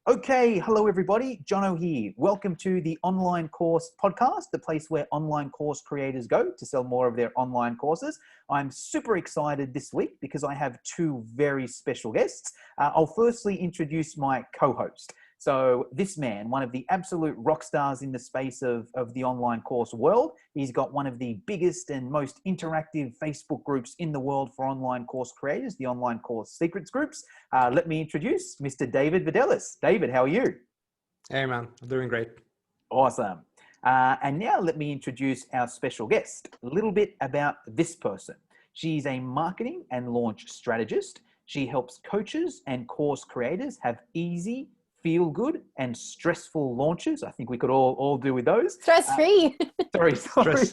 Okay, hello everybody, Jono here. Welcome to the Online Course Podcast, the place where online course creators go to sell more of their online courses. I'm super excited this week because I have two very special guests. I'll firstly introduce my co-host. So this man, one of the absolute rock stars in the space of the online course world, he's got one of the biggest and most interactive Facebook groups in the world for online course creators, the Online Course Secrets groups. Let me introduce Mr. David Vidales. David, how are you? Hey man, I'm doing great. Awesome. And now let me introduce our special guest. A little bit about this person. She's a marketing and launch strategist. She helps coaches and course creators have easy, feel good and stressful launches. I think we could all do with those. Stress-free. Sorry. Stress.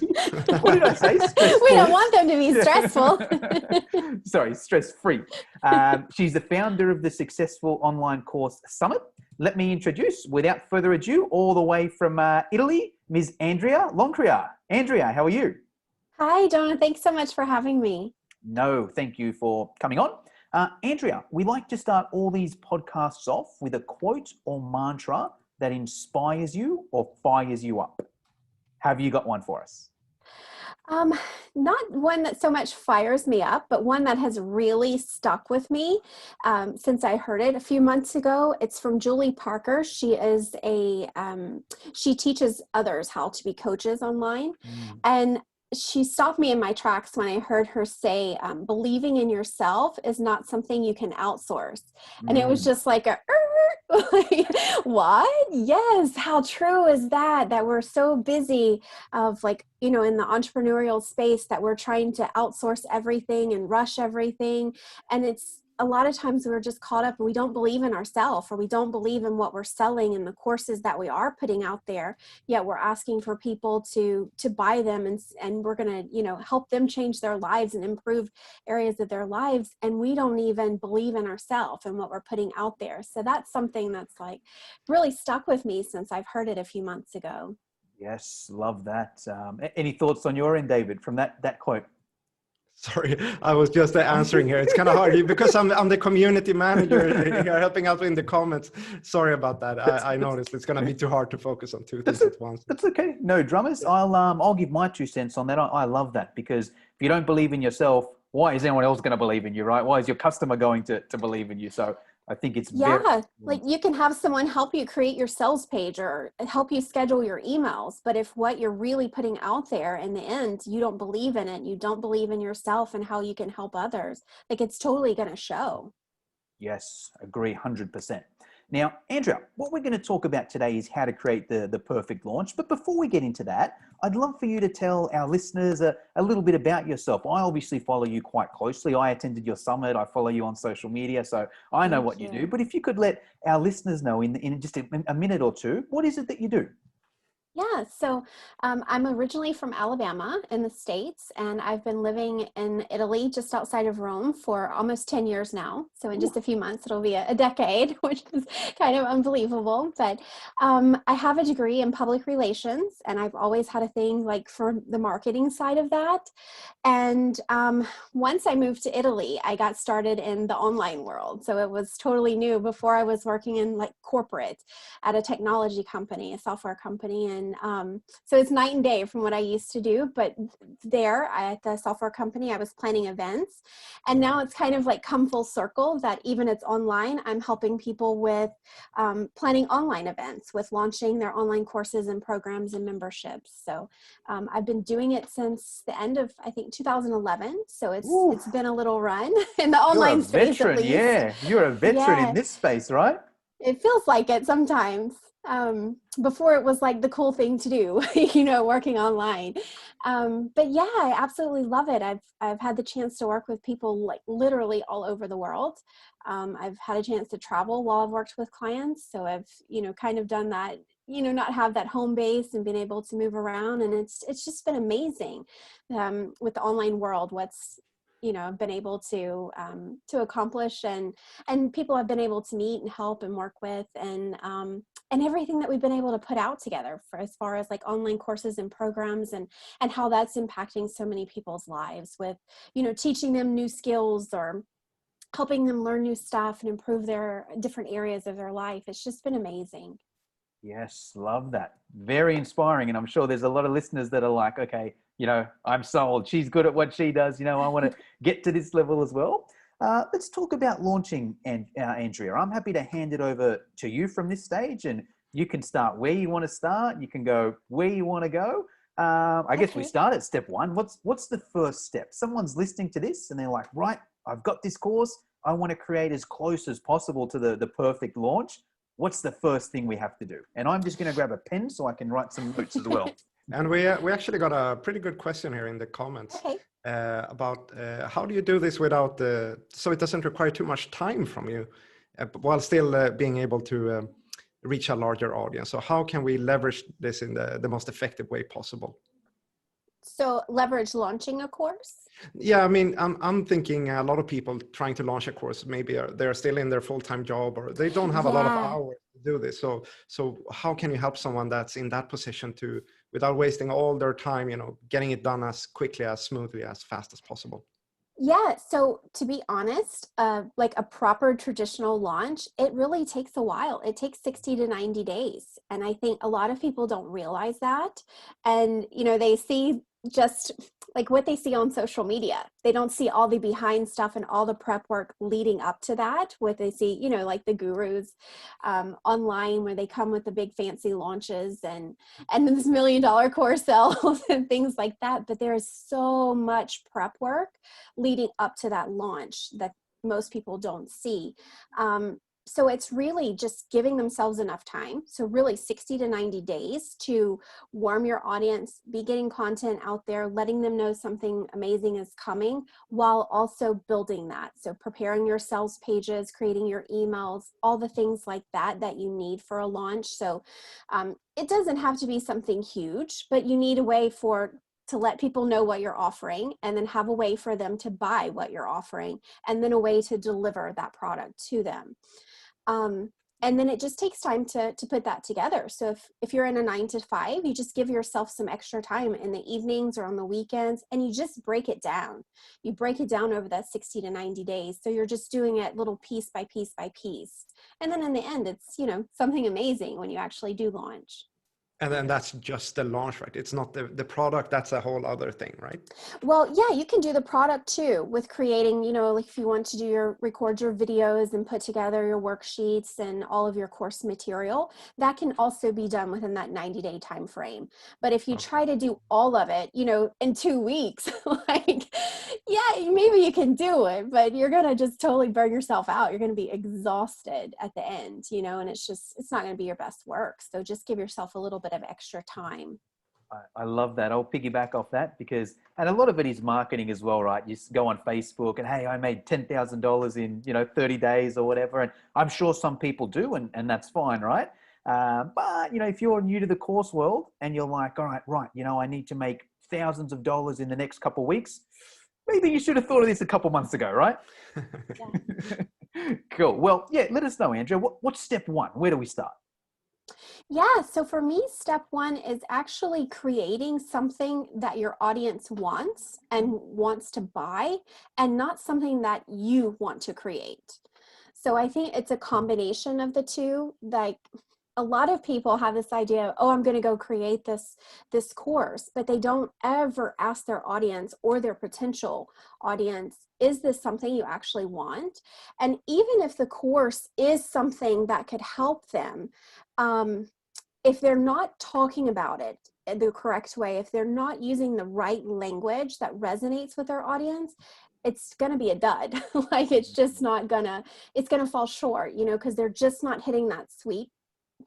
What did I say? Stressful. We don't want them to be stressful. Sorry, stress-free. She's the founder of the successful Online Course Summit. Let me introduce, without further ado, all the way from Italy, Ms. Andrea Longcrier. Andrea, how are you? Hi, Donna. Thanks so much for having me. No, thank you for coming on. Andrea, we like to start all these podcasts off with a quote or mantra that inspires you or fires you up. Have you got one for us? Not one that so much fires me up, but one that has really stuck with me since I heard it a few months ago. It's from Julie Parker. She is she teaches others how to be coaches online. And she stopped me in my tracks when I heard her say, believing in yourself is not something you can outsource. And it was just like what? Yes. How true is that we're so busy of in the entrepreneurial space that we're trying to outsource everything and rush everything. And it's a lot of times we're just caught up and we don't believe in ourselves, or we don't believe in what we're selling and the courses that we are putting out there. Yet we're asking for people to buy them and we're going to, help them change their lives and improve areas of their lives. And we don't even believe in ourselves and what we're putting out there. So that's something that's really stuck with me since I've heard it a few months ago. Yes, love that. Any thoughts on your end, David, from that quote? Sorry, I was just answering here. It's kind of hard because I'm the community manager here helping out in the comments. Sorry about that. I noticed it's going to be too hard to focus on two things at once. That's okay. No dramas. I'll give my 2 cents on that. I love that, because if you don't believe in yourself, why is anyone else going to believe in you, right? Why is your customer going to believe in you? So I think it's you can have someone help you create your sales page or help you schedule your emails. But if what you're really putting out there in the end, you don't believe in it, you don't believe in yourself and how you can help others, it's totally going to show. Yes, agree 100%. Now, Andrea, what we're going to talk about today is how to create the perfect launch. But before we get into that, I'd love for you to tell our listeners a little bit about yourself. I obviously follow you quite closely. I attended your summit. I follow you on social media, so I know what you do. But if you could let our listeners know in just a minute or two, what is it that you do? Yeah, so I'm originally from Alabama in the States, and I've been living in Italy just outside of Rome for almost 10 years now. So in just a few months, it'll be a decade, which is kind of unbelievable. But I have a degree in public relations, and I've always had a thing for the marketing side of that. And once I moved to Italy, I got started in the online world. So it was totally new. Before I was working in corporate at a technology company, a software company. And so it's night and day from what I used to do. But there at the software company, I was planning events. And now it's kind of come full circle that even it's online, I'm helping people with planning online events, with launching their online courses and programs and memberships. So I've been doing it since the end of, I think, 2011. So it's been a little run in the online space, at least. Yeah, you're a veteran in this space, right? It feels like it sometimes. Before it was the cool thing to do, working online. But yeah, I absolutely love it. I've had the chance to work with people literally all over the world. I've had a chance to travel while I've worked with clients. So I've, kind of done that, not have that home base and been able to move around. And it's just been amazing with the online world, what's I've been able to accomplish and people I've been able to meet and help and work with and everything that we've been able to put out together for as far as online courses and programs and how that's impacting so many people's lives with, teaching them new skills or helping them learn new stuff and improve their different areas of their life. It's just been amazing. Yes, love that. Very inspiring. And I'm sure there's a lot of listeners that are like, okay, I'm sold. She's good at what she does. I want to get to this level as well. Let's talk about launching, Andrea. I'm happy to hand it over to you from this stage, and you can start where you want to start. You can go where you want to go. I guess we start at step one. What's the first step? Someone's listening to this and they're like, right, I've got this course. I want to create as close as possible to the perfect launch. What's the first thing we have to do? And I'm just going to grab a pen so I can write some notes as well. And we actually got a pretty good question here in the comments about how do you do this without so it doesn't require too much time from you while still being able to reach a larger audience. So how can we leverage this in the most effective way possible? So leverage launching a course? Yeah, I mean, I'm thinking a lot of people trying to launch a course, maybe they're still in their full-time job, or they don't have a lot of hours to do this. So how can you help someone that's in that position to, without wasting all their time, getting it done as quickly, as smoothly, as fast as possible? Yeah, so to be honest, like a proper traditional launch, it really takes a while. It takes 60 to 90 days. And I think a lot of people don't realize that. And, they see just like what they see on social media. They don't see all the behind stuff and all the prep work leading up to that. What they see, like the gurus online, where they come with the big fancy launches and this $1 million course sales and things like that. But there is so much prep work leading up to that launch that most people don't see. So it's really just giving themselves enough time. So really 60 to 90 days to warm your audience, be getting content out there, letting them know something amazing is coming, while also building that. So preparing your sales pages, creating your emails, all the things like that you need for a launch. So it doesn't have to be something huge, but you need a way to let people know what you're offering, and then have a way for them to buy what you're offering, and then a way to deliver that product to them. And then it just takes time to put that together. So if you're in a 9 to 5, you just give yourself some extra time in the evenings or on the weekends, and you just break it down. You break it down over that 60 to 90 days. So you're just doing it little piece by piece by piece. And then in the end, it's, something amazing when you actually do launch. And then that's just the launch, right? It's not the product. That's a whole other thing, right? Well, yeah, you can do the product too with creating, like if you want to record your videos and put together your worksheets and all of your course material, that can also be done within that 90-day time frame. But if you try to do all of it, in 2 weeks, yeah, maybe you can do it, but you're going to just totally burn yourself out. You're going to be exhausted at the end, and it's not going to be your best work. So just give yourself a little bit of extra time. I love that. I'll piggyback off that and a lot of it is marketing as well, right? You go on Facebook and, hey, I made $10,000 in, 30 days or whatever. And I'm sure some people do, and that's fine, right? But, if you're new to the course world and you're like, all right, I need to make thousands of dollars in the next couple of weeks, maybe you should have thought of this a couple months ago, right? Yeah. Cool. Well, yeah, let us know, Andrea. What's step one? Where do we start? Yeah, so for me, step one is actually creating something that your audience wants and wants to buy, and not something that you want to create. So I think it's a combination of the two. Like a lot of people have this idea, oh, I'm going to go create this course, but they don't ever ask their audience or their potential audience, is this something you actually want? And even if the course is something that could help them, if they're not talking about it the correct way, if they're not using the right language that resonates with their audience, it's going to be a dud. It's just not it's going to fall short, because they're just not hitting that sweet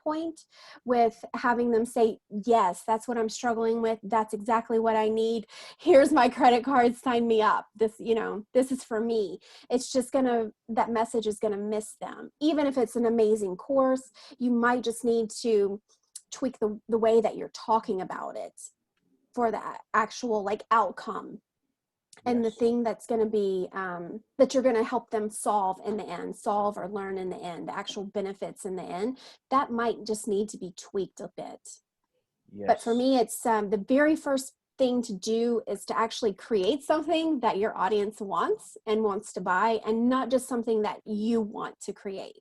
point with having them say, yes, that's what I'm struggling with. That's exactly what I need. Here's my credit card, sign me up. This is for me. It's just that message is going to miss them. Even if it's an amazing course, you might just need to tweak the way that you're talking about it for the actual outcome. And the thing that's going to be, that you're going to help them solve or learn in the end, the actual benefits in the end, that might just need to be tweaked a bit. Yes. But for me, it's the very first thing to do is to actually create something that your audience wants and wants to buy, and not just something that you want to create.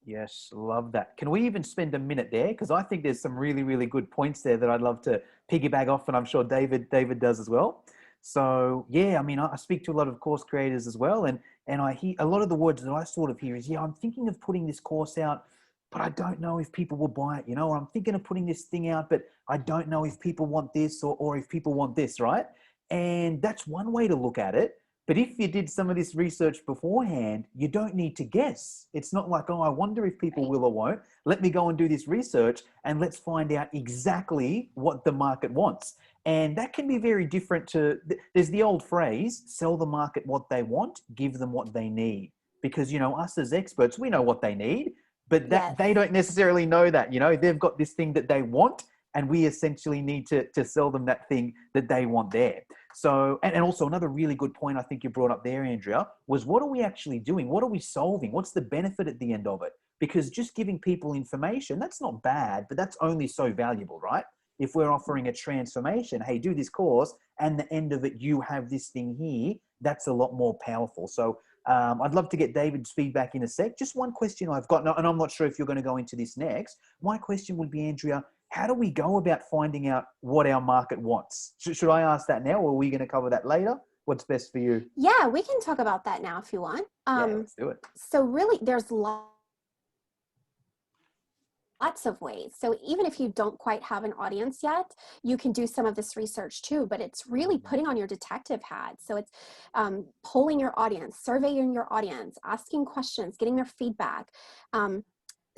Yes, love that. Can we even spend a minute there? Because I think there's some really, really good points there that I'd love to piggyback off, and I'm sure David does as well. So yeah, I mean, I speak to a lot of course creators as well, and I hear a lot of the words that I sort of hear is, yeah, I'm thinking of putting this course out, but I don't know if people will buy it, or I'm thinking of putting this thing out, but I don't know if people want this or if people want this, right? And that's one way to look at it. But if you did some of this research beforehand, you don't need to guess. It's not like, oh, I wonder if people will or won't. Let me go and do this research and let's find out exactly what the market wants. And that can be very different to, there's the old phrase, sell the market what they want, give them what they need. Because, us as experts, we know what they need, but that they don't necessarily know that, they've got this thing that they want, and we essentially need to sell them that thing that they want there. So, and also another really good point I think you brought up there, Andrea, was what are we actually doing? What are we solving? What's the benefit at the end of it? Because just giving people information, that's not bad, but that's only so valuable, right? If we're offering a transformation, hey, do this course, and the end of it, you have this thing here, that's a lot more powerful. So I'd love to get David's feedback in a sec. Just one question I've got, and I'm not sure if you're going to go into this next. My question would be, Andrea, how do we go about finding out what our market wants? Should I ask that now, or are we going to cover that later? What's best for you? Yeah, we can talk about that now if you want. Yeah, let's do it. So really, there's lots of ways. So even if you don't quite have an audience yet, you can do some of this research too, but it's really putting on your detective hat. So it's polling your audience, surveying your audience, asking questions, getting their feedback.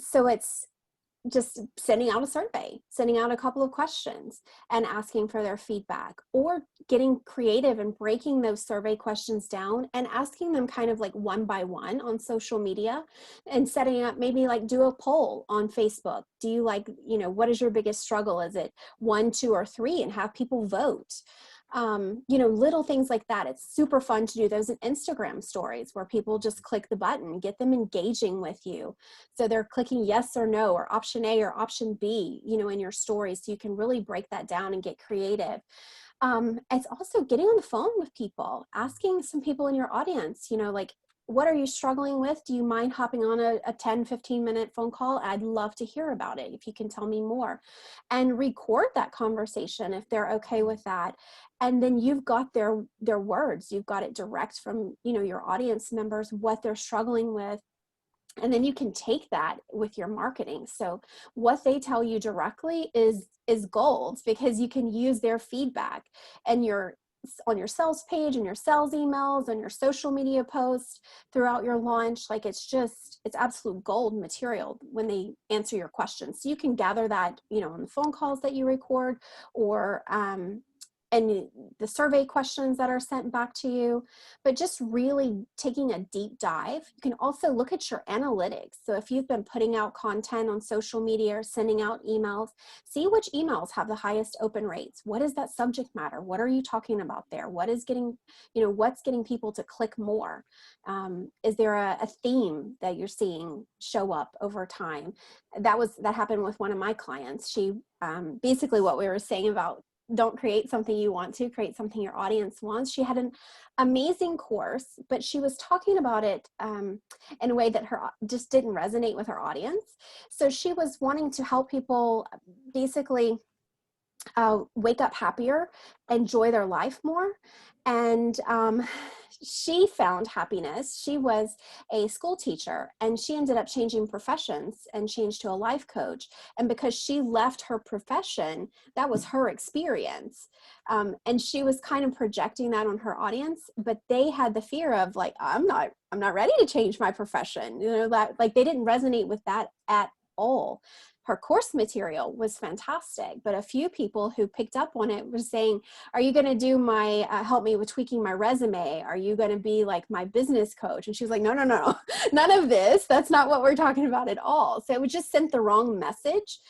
So it's just sending out a survey, sending out a couple of questions and asking for their feedback, or getting creative and breaking those survey questions down and asking them kind of like one by one on social media, and setting up, maybe like do a poll on Facebook. Do you like, what is your biggest struggle? Is it 1, 2, or 3? And have people vote. Little things like that. It's super fun to do those in Instagram stories where people just click the button, get them engaging with you. So they're clicking yes or no, or option A or option B, in your stories. So you can really break that down and get creative. It's also getting on the phone with people, asking some people in your audience, like, what are you struggling with? Do you mind hopping on a 10, 15-minute phone call? I'd love to hear about it if you can tell me more. And record that conversation if they're okay with that. And then you've got their words. You've got it direct from, your audience members, what they're struggling with. And then you can take that with your marketing. So what they tell you directly is gold, because you can use their feedback and on your sales page and your sales emails and your social media posts throughout your launch. Like it's absolute gold material when they answer your questions. So you can gather that, on the phone calls that you record, or and the survey questions that are sent back to you, but just really taking a deep dive. You can also look at your analytics. So if you've been putting out content on social media or sending out emails, see which emails have the highest open rates. What is that subject matter? What are you talking about there? What is getting, what's getting people to click more? Is there a theme that you're seeing show up over time? That happened with one of my clients. She, basically what we were saying about, don't create something you want to, create something your audience wants. She had an amazing course, but she was talking about it in a way that just didn't resonate with her audience. So she was wanting to help people basically wake up happier, enjoy their life more. And she found happiness. She was a school teacher, and she ended up changing professions and changed to a life coach. And because she left her profession, that was her experience. And she was kind of projecting that on her audience, but they had the fear of like, I'm not ready to change my profession. That like they didn't resonate with that at all. Her course material was fantastic, but a few people who picked up on it were saying, are you going to do my, help me with tweaking my resume? Are you going to be like my business coach? And she was like, no, none of this. That's not what we're talking about at all. So it just sent the wrong message.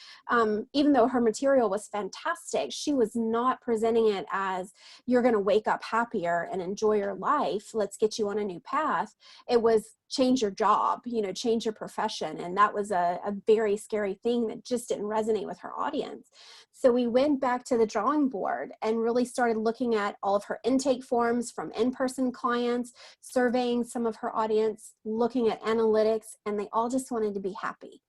Even though her material was fantastic, she was not presenting it as you're going to wake up happier and enjoy your life. Let's get you on a new path. It was change your job, change your profession. And that was a very scary thing something that just didn't resonate with her audience. So we went back to the drawing board and really started looking at all of her intake forms from in-person clients, surveying some of her audience, looking at analytics, and they all just wanted to be happy.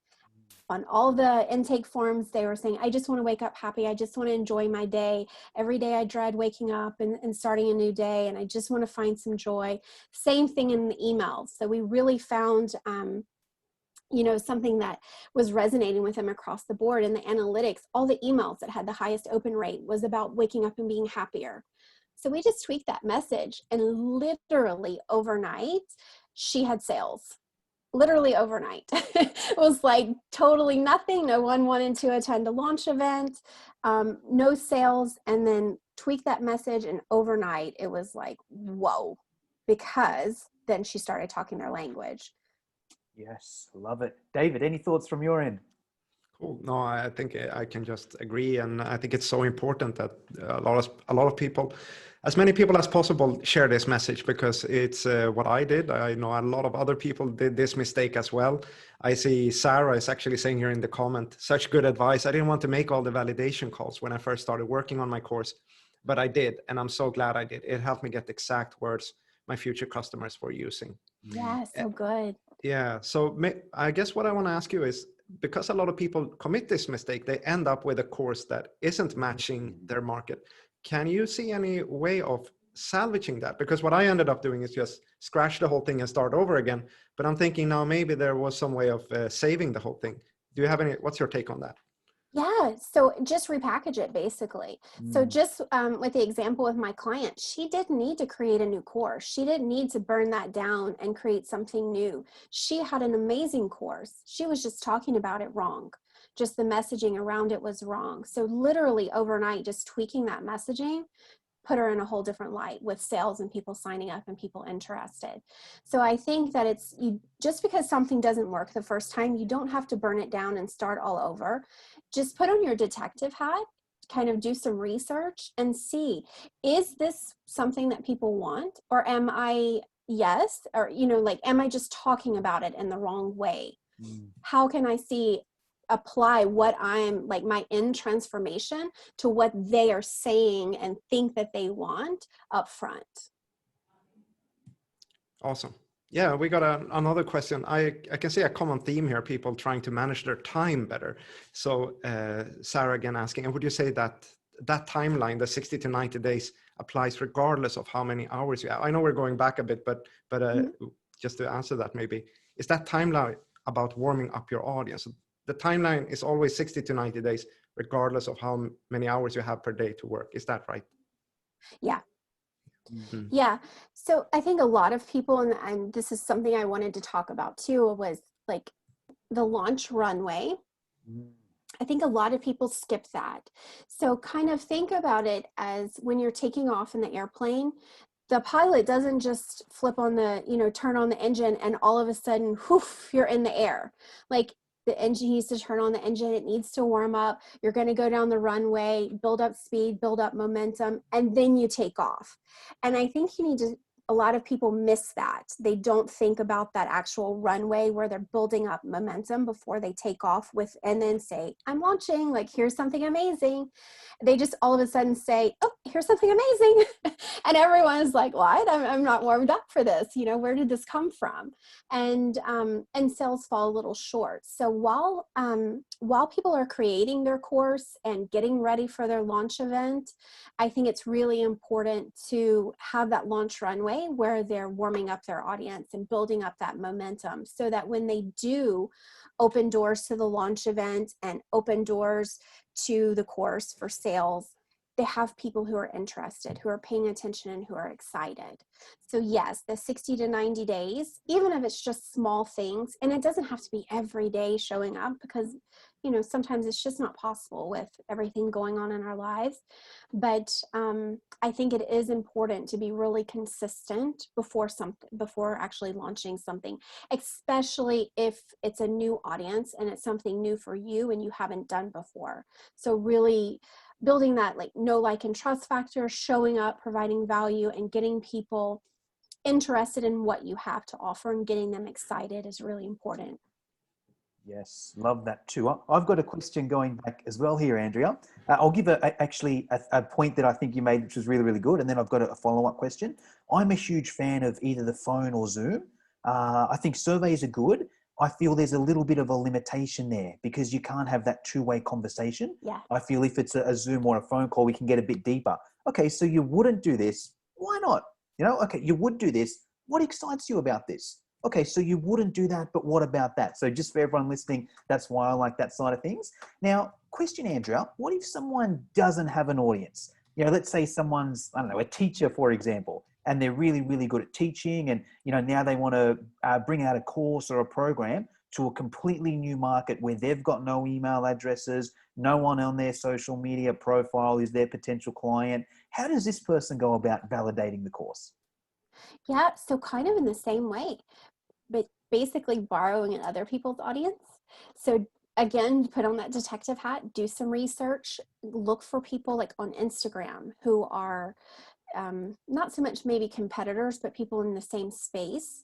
On all the intake forms, they were saying, I just want to wake up happy. I just want to enjoy my day. Every day I dread waking up and starting a new day, and I just want to find some joy. Same thing in the emails. So we really found, something that was resonating with them across the board. In the analytics, all the emails that had the highest open rate was about waking up and being happier. So we just tweaked that message, and literally overnight, she had sales. Literally overnight. It was like totally nothing. No one wanted to attend a launch event, no sales, and then tweak that message, and overnight it was like, whoa, because then she started talking their language. Yes, love it. David, any thoughts from your end? Cool. No, I think I can just agree, and I think it's so important that a lot of people, as many people as possible, share this message, because it's what I did. I know a lot of other people did this mistake as well. I see Sarah is actually saying here in the comment, such good advice. I didn't want to make all the validation calls when I first started working on my course, but I did, and I'm so glad I did. It helped me get the exact words my future customers were using. Yeah, so good. Yeah. So I guess what I want to ask you is, because a lot of people commit this mistake, they end up with a course that isn't matching their market. Can you see any way of salvaging that? Because what I ended up doing is just scratch the whole thing and start over again. But I'm thinking now maybe there was some way of saving the whole thing. Do you have what's your take on that? Yeah, so just repackage it basically. So just with the example with my client, she didn't need to create a new course. She didn't need to burn that down and create something new. She had an amazing course. She was just talking about it wrong. Just the messaging around it was wrong. So literally overnight, just tweaking that messaging put her in a whole different light with sales and people signing up and people interested. So I think that just because something doesn't work the first time, you don't have to burn it down and start all over. Just put on your detective hat, kind of do some research and see, is this something that people want? Or am I, am I just talking about it in the wrong way? How can I apply what I'm like my in transformation to what they are saying and think that they want up front? Awesome. Yeah, we got another question. I can see a common theme here, people trying to manage their time better. So Sarah again asking, and would you say that timeline, the 60 to 90 days, applies regardless of how many hours you have? I know we're going back a bit, but just to answer that, maybe, is that timeline about warming up your audience? The timeline is always 60 to 90 days, regardless of how many hours you have per day to work. Is that right? Yeah. Mm-hmm. Yeah. So I think a lot of people, and this is something I wanted to talk about too, was like the launch runway. I think a lot of people skip that. So kind of think about it as when you're taking off in the airplane, the pilot doesn't just flip on turn on the engine and all of a sudden, whoof, you're in the air. Like the engine needs to turn on the engine. It needs to warm up. You're going to go down the runway, build up speed, build up momentum, and then you take off. And I think a lot of people miss that. They don't think about that actual runway where they're building up momentum before they take off and then say, I'm launching, like, here's something amazing. They just all of a sudden say, oh, here's something amazing. And everyone's like, what? I'm not warmed up for this. Where did this come from? And sales fall a little short. So while people are creating their course and getting ready for their launch event, I think it's really important to have that launch runway where they're warming up their audience and building up that momentum, so that when they do open doors to the launch event and open doors to the course for sales, they have people who are interested, who are paying attention, and who are excited. So yes, the 60 to 90 days, even if it's just small things, and it doesn't have to be every day showing up, because sometimes it's just not possible with everything going on in our lives. But I think it is important to be really consistent before actually launching something, especially if it's a new audience and it's something new for you and you haven't done before. So really building that know, like, and trust factor, showing up, providing value, and getting people interested in what you have to offer and getting them excited is really important. Yes, love that too. I've got a question going back as well here, Andrea. I'll give actually a point that I think you made, which was really, really good. And then I've got a follow-up question. I'm a huge fan of either the phone or Zoom. I think surveys are good. I feel there's a little bit of a limitation there because you can't have that two-way conversation. Yeah. I feel if it's a Zoom or a phone call, we can get a bit deeper. Okay, so you wouldn't do this. Why not? You know, okay, you would do this. What excites you about this? Okay, so you wouldn't do that, but what about that? So just for everyone listening, that's why I like that side of things. Now, question, Andrea, what if someone doesn't have an audience? You know, let's say someone's, I don't know, a teacher, for example, and they're really, really good at teaching. And, you know, now they want to bring out a course or a program to a completely new market where they've got no email addresses, no one on their social media profile is their potential client. How does this person go about validating the course? Yeah, so kind of in the same way, but basically borrowing in other people's audience. So again, put on that detective hat, do some research, look for people like on Instagram who are not so much maybe competitors, but people in the same space,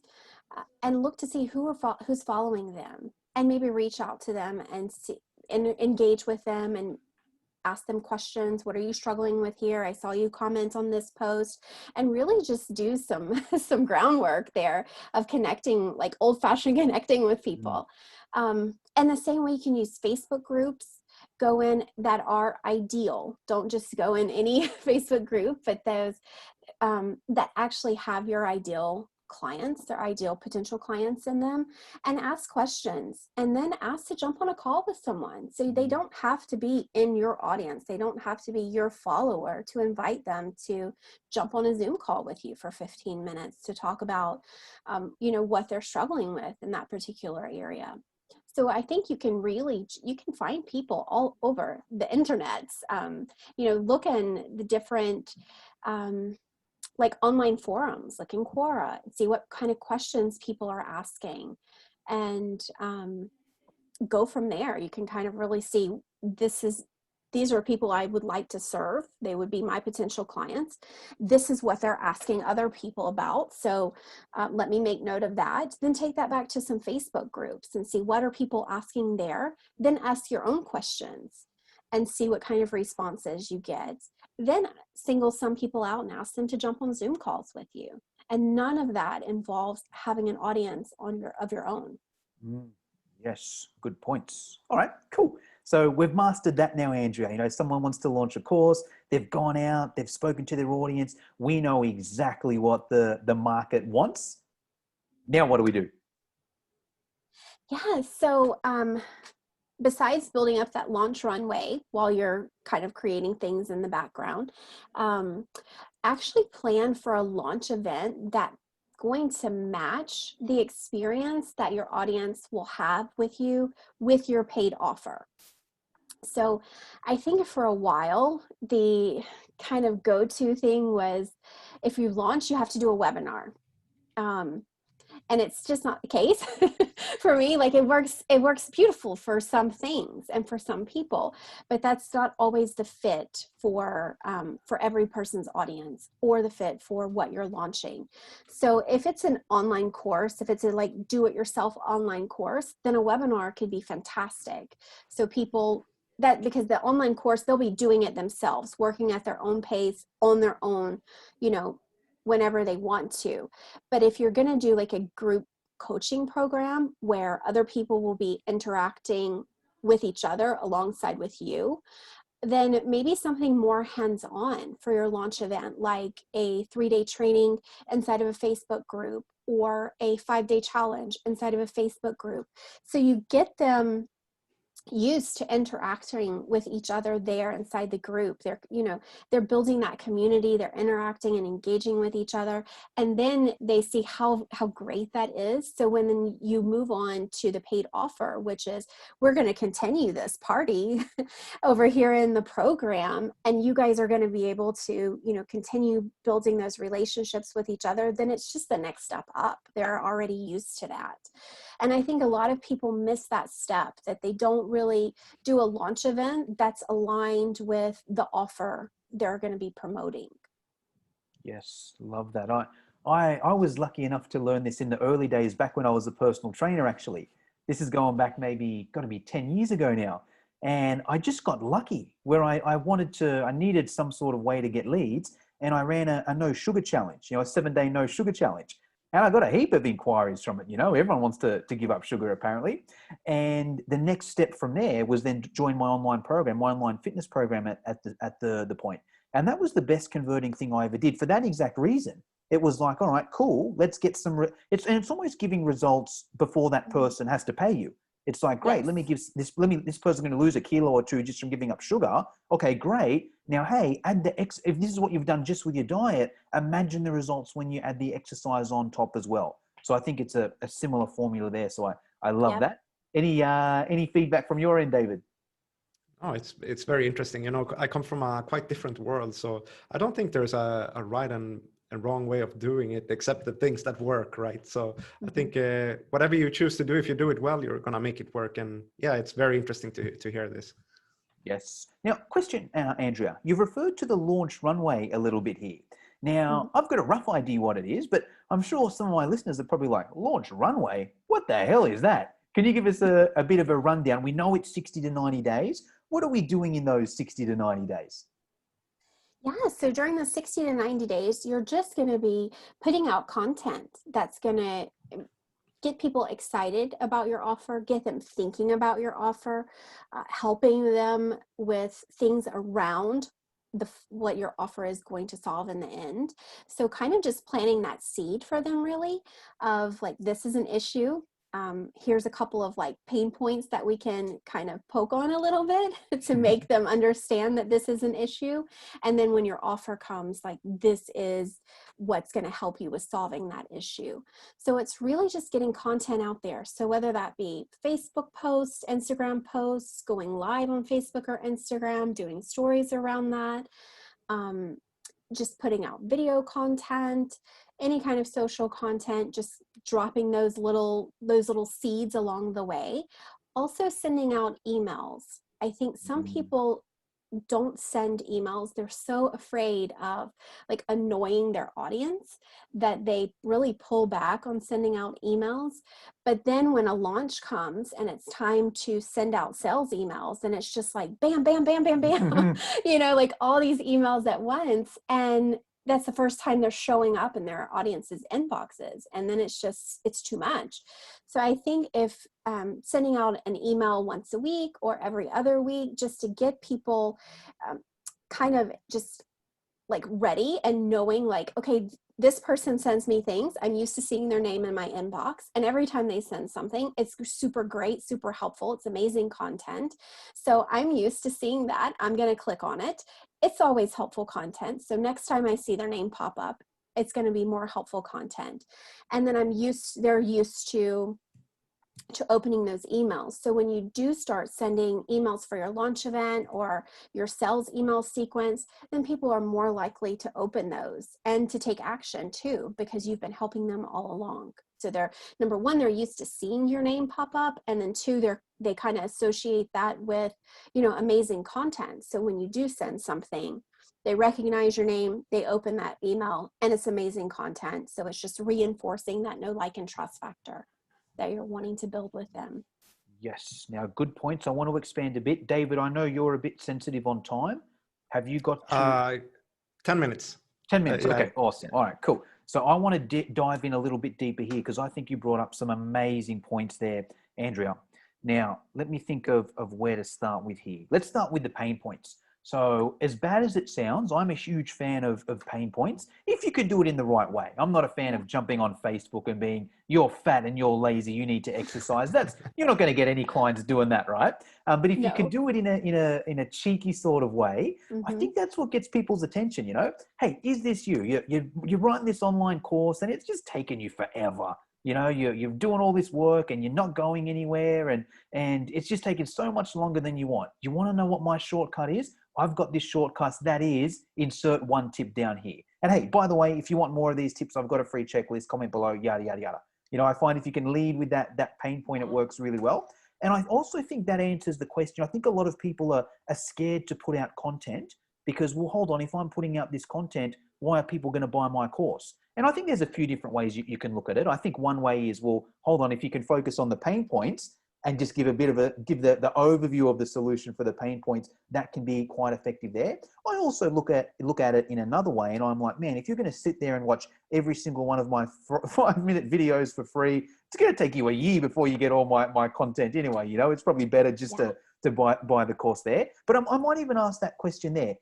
and look to see who's following them, and maybe reach out to them and see and engage with them and ask them questions. What are you struggling with here? I saw you comment on this post, and really just do some some groundwork there of connecting, like old-fashioned connecting with people. And the same way you can use Facebook groups. Go in that are ideal. Don't just go in any Facebook group, but those that actually have your ideal clients, their ideal potential clients in them, and ask questions, and then ask to jump on a call with someone. So they don't have to be in your audience. They don't have to be your follower to invite them to jump on a Zoom call with you for 15 minutes to talk about, you know, what they're struggling with in that particular area. So I think you can find people all over the internet. You know, look in the different, like online forums, like in Quora, see what kind of questions people are asking, and go from there. You can kind of really see these are people I would like to serve. They would be my potential clients. This is what they're asking other people about. So let me make note of that. Then take that back to some Facebook groups and see what are people asking there. Then ask your own questions and see what kind of responses you get. Then single some people out and ask them to jump on Zoom calls with you. And none of that involves having an audience of your own. Yes, good points. All right, cool. So we've mastered that now, Andrea. You know, someone wants to launch a course, they've gone out, they've spoken to their audience. We know exactly what the market wants. Now what do we do? Yeah, so besides building up that launch runway while you're kind of creating things in the background, actually plan for a launch event that's going to match the experience that your audience will have with you with your paid offer. So I think for a while, the kind of go-to thing was, if you launch, you have to do a webinar. And it's just not the case for me. Like it works beautiful for some things and for some people, but that's not always the fit for every person's audience or the fit for what you're launching. So if it's an online course, if it's a like do-it-yourself online course, then a webinar could be fantastic. So people because the online course, they'll be doing it themselves, working at their own pace on their own, you know, whenever they want to. But if you're going to do like a group coaching program where other people will be interacting with each other alongside with you, then maybe something more hands-on for your launch event, like a 3-day training inside of a Facebook group or a 5-day challenge inside of a Facebook group. So you get them used to interacting with each other there inside the group. They're building that community, they're interacting and engaging with each other, and then they see how great that is. So when you move on to the paid offer, which is, we're going to continue this party over here in the program, and you guys are going to be able to, continue building those relationships with each other, then it's just the next step up. They're already used to that. And I think a lot of people miss that step, that they don't really do a launch event that's aligned with the offer they're going to be promoting. Yes, love that. I was lucky enough to learn this in the early days, back when I was a personal trainer, actually. This is going back maybe got to be 10 years ago now. And I just got lucky where I needed some sort of way to get leads. And I ran a no sugar challenge, a 7-day no sugar challenge. And I got a heap of inquiries from it. Everyone wants to give up sugar apparently. And the next step from there was then to join my online program, my online fitness program at the point. And that was the best converting thing I ever did for that exact reason. It was like, all right, cool. Let's get some, it's almost giving results before that person has to pay you. It's like, great, Yes. let me give this person's going to lose a kilo or two just from giving up sugar. Okay, great. Now, hey, add if this is what you've done just with your diet, imagine the results when you add the exercise on top as well. So I think it's a similar formula there. So I love that. Any feedback from your end, David? Oh, it's very interesting. I come from a quite different world, so I don't think there's a right and a wrong way of doing it, except the things that work, right? So I think whatever you choose to do, if you do it well, you're gonna make it work. And yeah, it's very interesting to hear this. Yes. Now, question, Andrea, you've referred to the launch runway a little bit here. Now, I've got a rough idea what it is, but I'm sure some of my listeners are probably like, launch runway? What the hell is that? Can you give us a bit of a rundown? We know it's 60 to 90 days. What are we doing in those 60 to 90 days? Yeah, so during the 60 to 90 days, you're just going to be putting out content that's going to get people excited about your offer, get them thinking about your offer, helping them with things around what your offer is going to solve in the end. So kind of just planting that seed for them really of like, this is an issue. Here's a couple of like pain points that we can kind of poke on a little bit to make them understand that this is an issue. And then when your offer comes, like this is what's going to help you with solving that issue. So it's really just getting content out there. So whether that be Facebook posts, Instagram posts, going live on Facebook or Instagram, doing stories around that, just putting out video content, any kind of social content, just dropping those little seeds along the way. Also sending out emails. I think some people don't send emails. They're so afraid of like annoying their audience that they really pull back on sending out emails. But then when a launch comes and it's time to send out sales emails, and it's just like bam, bam, bam, bam, bam, like all these emails at once. And that's the first time they're showing up in their audience's inboxes. And then it's too much. So I think if sending out an email once a week or every other week, just to get people kind of just like ready and knowing like, okay, this person sends me things. I'm used to seeing their name in my inbox. And every time they send something, it's super great, super helpful. It's amazing content. So I'm used to seeing that. I'm going to click on it. It's always helpful content. So next time I see their name pop up, it's going to be more helpful content. And then they're used to opening those emails. So when you do start sending emails for your launch event or your sales email sequence, then people are more likely to open those and to take action too, because you've been helping them all along. So they're, number one, they're used to seeing your name pop up. And then two, they kind of associate that with, amazing content. So when you do send something, they recognize your name, they open that email, and it's amazing content. So it's just reinforcing that know, like, and trust factor that you're wanting to build with them. Yes. Now, good points. I want to expand a bit. David, I know you're a bit sensitive on time. Have you got 10 minutes. 10 minutes. Yeah. Okay, awesome. All right, cool. So I want to dive in a little bit deeper here because I think you brought up some amazing points there, Andrea. Now, let me think of where to start with here. Let's start with the pain points. So as bad as it sounds, I'm a huge fan of pain points if you can do it in the right way. I'm not a fan of jumping on Facebook and being, you're fat and you're lazy, you need to exercise. You're not going to get any clients doing that, right? But if you can do it in a cheeky sort of way, I think that's what gets people's attention, Hey, is this you? You're writing this online course and it's just taken you forever. You're doing all this work and you're not going anywhere and it's just taking so much longer than you want. You want to know what my shortcut is? I've got this shortcut that is insert one tip down here. And hey, by the way, if you want more of these tips, I've got a free checklist, comment below, yada, yada, yada. I find if you can lead with that pain point, it works really well. And I also think that answers the question. I think a lot of people are scared to put out content because, well, hold on, if I'm putting out this content, why are people going to buy my course? And I think there's a few different ways you can look at it. I think one way is, well, hold on, if you can focus on the pain points and just give the overview of the solution for the pain points, that can be quite effective there. I also look at it in another way, and I'm like, man, if you're going to sit there and watch every single one of my 5-minute videos for free, it's going to take you a year before you get all my content anyway. It's probably better just to buy the course there. But I might even ask that question there.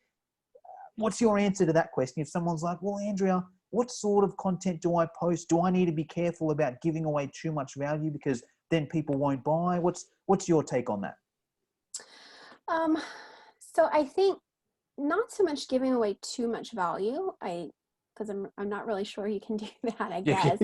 What's your answer to that question? If someone's like, well, Andrea, what sort of content do I post? Do I need to be careful about giving away too much value because then people won't buy? What's your take on that? So I think not so much giving away too much value. Because I'm not really sure you can do that, I guess.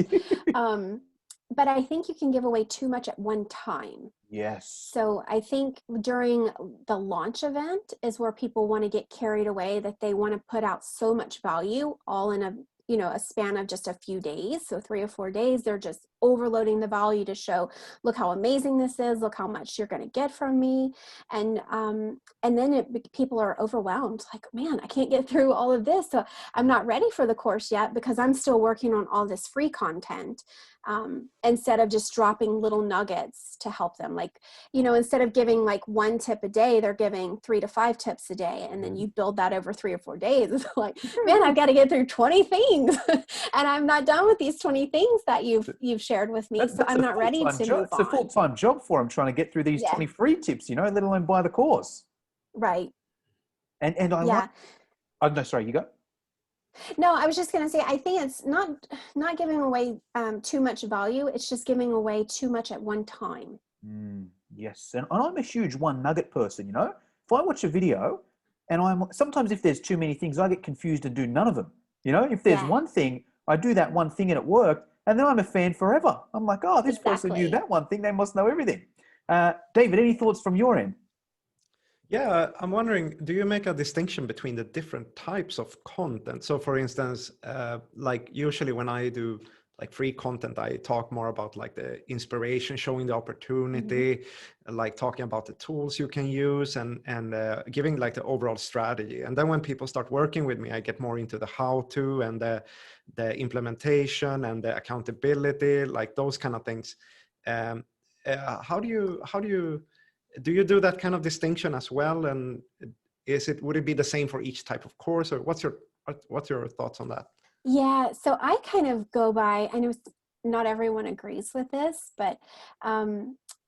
But I think you can give away too much at one time. Yes. So I think during the launch event is where people want to get carried away, that they want to put out so much value all in a span of just a few days. So 3 or 4 days, they're just overloading the value to show, look how amazing this is, look how much you're going to get from me. And then people are overwhelmed, like, man, I can't get through all of this. So I'm not ready for the course yet because I'm still working on all this free content. Instead of just dropping little nuggets to help them, like, instead of giving like 1 tip a day, they're giving 3 to 5 tips a day. And then you build that over 3 or 4 days. It's like, man, I've got to get through 20 things and I'm not done with these 20 things that you've shared with me. So I'm not ready to move on. It's a full-time job for them trying to get through these 20 free tips, let alone buy the course. Right. And I like, oh, no, sorry, you go. No, I was just going to say, I think it's not giving away too much value. It's just giving away too much at one time. Yes. And I'm a huge one nugget person, if I watch a video and sometimes if there's too many things, I get confused and do none of them. If there's one thing, I do that one thing and it worked, and then I'm a fan forever. I'm like, oh, this person knew that one thing. They must know everything. David, any thoughts from your end? Yeah, I'm wondering, do you make a distinction between the different types of content? So for instance, like usually when I do like free content, I talk more about like the inspiration, showing the opportunity, like talking about the tools you can use and giving like the overall strategy. And then when people start working with me, I get more into the how-to and the implementation and the accountability, like those kind of things. How do you do that kind of distinction as well? And would it be the same for each type of course, or what's your thoughts on that? Yeah, so I kind of go by, I know not everyone agrees with this, but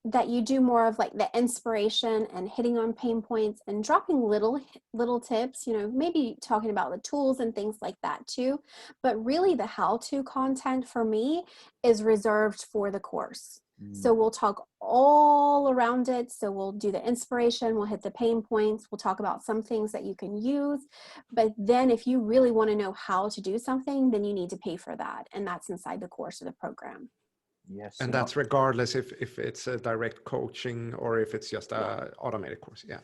that you do more of like the inspiration and hitting on pain points and dropping little tips, maybe talking about the tools and things like that too. But really the how-to content for me is reserved for the course. So we'll talk all around it. So we'll do the inspiration, we'll hit the pain points, we'll talk about some things that you can use. But then if you really want to know how to do something, then you need to pay for that. And that's inside the course of the program. Yes. And that's regardless if it's a direct coaching or if it's just a automated course. Yeah.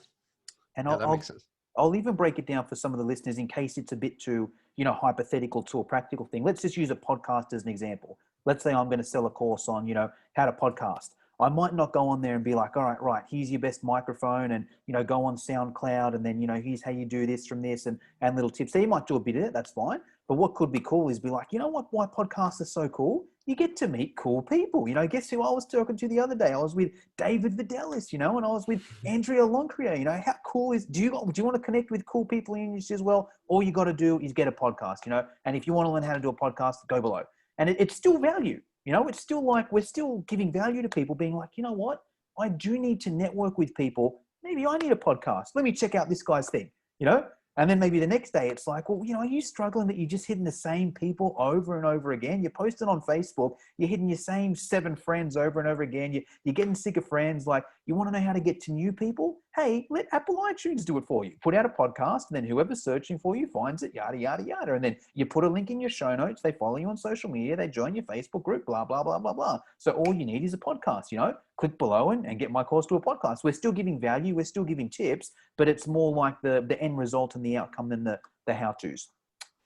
And that makes sense. I'll even break it down for some of the listeners in case it's a bit too, hypothetical to a practical thing. Let's just use a podcast as an example. Let's say I'm going to sell a course on, how to podcast. I might not go on there and be like, all right, here's your best microphone and, go on SoundCloud and then, here's how you do this from this and little tips. So you might do a bit of it, that's fine. But what could be cool is be like, why podcasts are so cool? You get to meet cool people. Guess who I was talking to the other day? I was with David Vidales, and I was with Andrea Longcrier. How cool do you want to connect with cool people in the industry as well? All you got to do is get a podcast, and if you want to learn how to do a podcast, go below. And it's still value, it's still like, we're still giving value to people being like, what? I do need to network with people. Maybe I need a podcast. Let me check out this guy's thing, And then maybe the next day it's like, well, are you struggling that you're just hitting the same people over and over again? You're posting on Facebook, you're hitting your same 7 friends over and over again. You're getting sick of friends. Like, you want to know how to get to new people? Hey, let Apple iTunes do it for you. Put out a podcast and then whoever's searching for you finds it, yada, yada, yada. And then you put a link in your show notes. They follow you on social media. They join your Facebook group, blah, blah, blah, blah, blah. So all you need is a podcast, click below and get my course to a podcast. We're still giving value. We're still giving tips, but it's more like the end result and the outcome than the how-tos.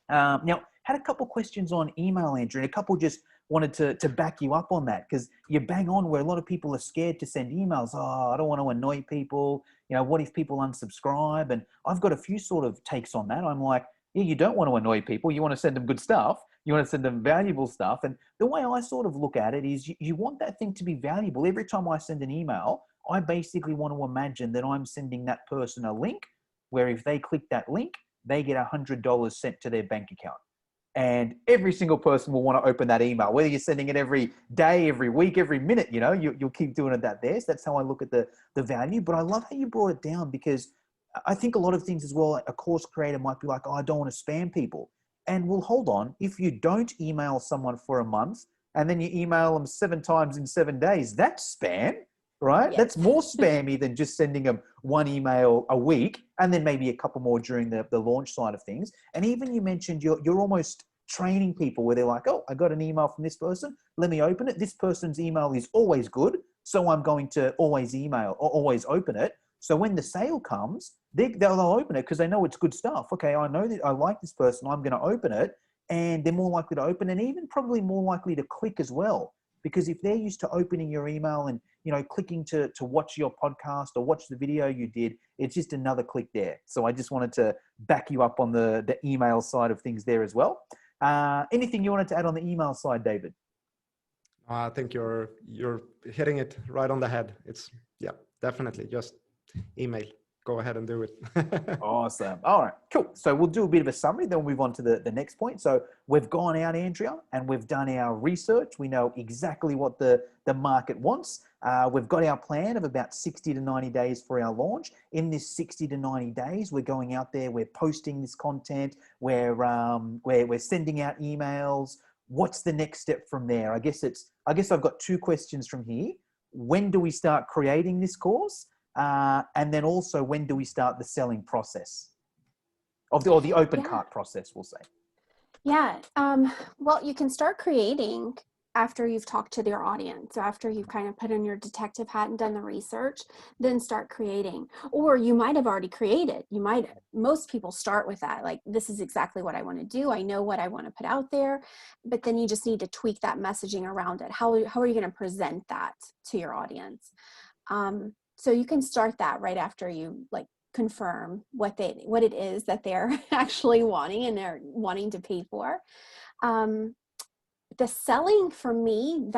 Now, had a couple questions on email, Andrew, and a couple just wanted to back you up on that because you bang on where a lot of people are scared to send emails. Oh, I don't want to annoy people. What if people unsubscribe? And I've got a few sort of takes on that. I'm like, yeah, you don't want to annoy people. You want to send them good stuff. You want to send them valuable stuff. And the way I sort of look at it is you want that thing to be valuable. Every time I send an email, I basically want to imagine that I'm sending that person a link where if they click that link, they get $100 sent to their bank account. And every single person will want to open that email, whether you're sending it every day, every week, every minute, you'll keep doing it that there. So that's how I look at the value. But I love how you brought it down, because I think a lot of things as well, a course creator might be like, oh, I don't want to spam people. And well, hold on. If you don't email someone for a month and then you email them 7 times in 7 days, that's spam, right? Yes. That's more spammy than just sending them 1 email a week and then maybe a couple more during the launch side of things. And even you mentioned you're almost training people where they're like, oh, I got an email from this person. Let me open it. This person's email is always good. So I'm going to always email or always open it. So when the sale comes, they'll open it because they know it's good stuff. Okay, I know that I like this person. I'm going to open it. And they're more likely to open, and even probably more likely to click as well. Because if they're used to opening your email and, clicking to watch your podcast or watch the video you did, it's just another click there. So I just wanted to back you up on the email side of things there as well. Anything you wanted to add on the email side, David? I think you're hitting it right on the head. It's, definitely just email. Go ahead and do it. Awesome. All right, cool. So we'll do a bit of a summary, then we'll move on to the next point. So we've gone out, Andrea, and we've done our research. We know exactly what the market wants. We've got our plan of about 60 to 90 days for our launch. In this 60 to 90 days, we're going out there, we're posting this content, we're sending out emails. What's the next step from there? I guess I've got 2 questions from here. When do we start creating this course? And then also, when do we start the selling process or the open cart process, we'll say? Yeah. Well, you can start creating after you've talked to your audience. So after you've kind of put on your detective hat and done the research, then start creating. Or you might have already created. Most people start with that. Like, this is exactly what I want to do. I know what I want to put out there, but then you just need to tweak that messaging around it. How are you going to present that to your audience? So you can start that right after you confirm what it is that they're actually wanting and they're wanting to pay for. The selling for me,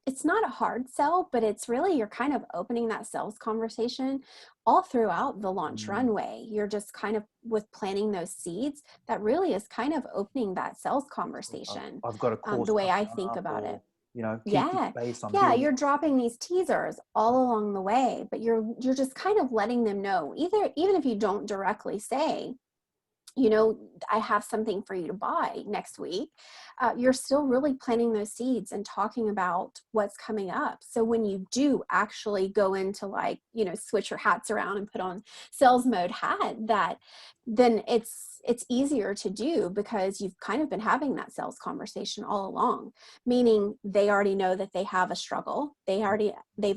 it's not a hard sell, but it's really, you're kind of opening that sales conversation all throughout the launch runway. You're just kind of with planting those seeds that really is kind of opening that sales conversation. I've got a course the way I think about it. You're dropping these teasers all along the way, but you're just kind of letting them know, even if you don't directly say, I have something for you to buy next week. You're still really planting those seeds and talking about what's coming up. So when you do actually go into switch your hats around and put on sales mode hat, then it's easier to do because you've kind of been having that sales conversation all along, meaning they already know that they have a struggle. They've